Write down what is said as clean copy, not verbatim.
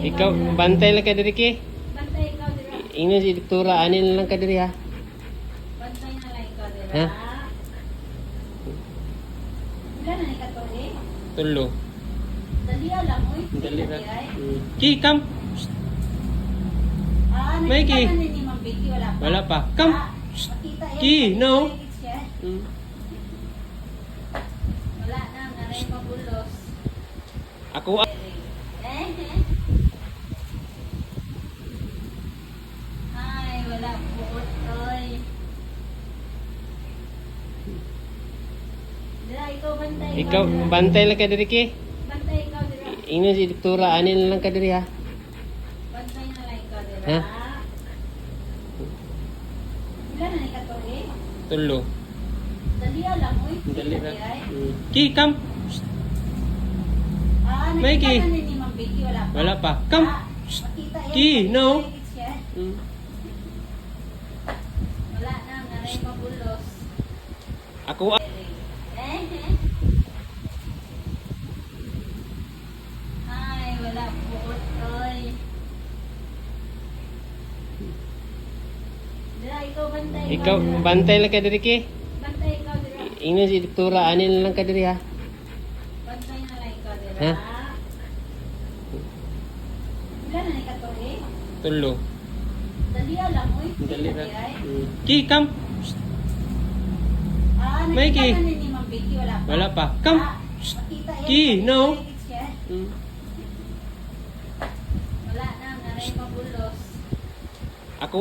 Ikaw, bantay lang ka diri ki. Bantay ikaw dira. Ingon si doktora, anil lang ka diri ha. Bantay na lang ikaw dira. Ha? Wala na ni Katoy. Tulo. Dali lang oy. Dali ra. Ki, come. May May ki. ni Ma'am Vicky wala pa. Wala pa. Come. Makita yan. Ki, no. Hmm. Wala na, naray mabulos. Ako Ay, wala buot oy. Dira, ikaw bantay. Ikaw, dira. bantay lang ka diri ki. Bantay ikaw dira. Ingon si doktora, anil lang ka diri ha. Bantay na lang ikaw dira. Ha? Wala na ni Katoy. Tulo. Dali lang oy. Dali ra. Ay. Ki, come. May ki. Nakita na ni Ma'am Vicky wala pa. Wala pa. Come. Makita yan. Ki, no. Hmm. Wala na, naray mabulos. Ako Ay, wala buot oy. Dira, ikaw bantay. Ikaw, dira. bantay lang ka diri ki. Bantay ikaw dira. Ingon si doktora, anil lang ka diri ha. Bantay na lang ikaw dira. Ha? Wala na ni Katoy. Tulo. Dali lang oy. Dali ra. Ay. Ki, come. May Nakita ki. na ni Ma'am Vicky wala pa. Wala pa. Come. Makita yan. Ki, no. Wala na, naray mabulos. Ako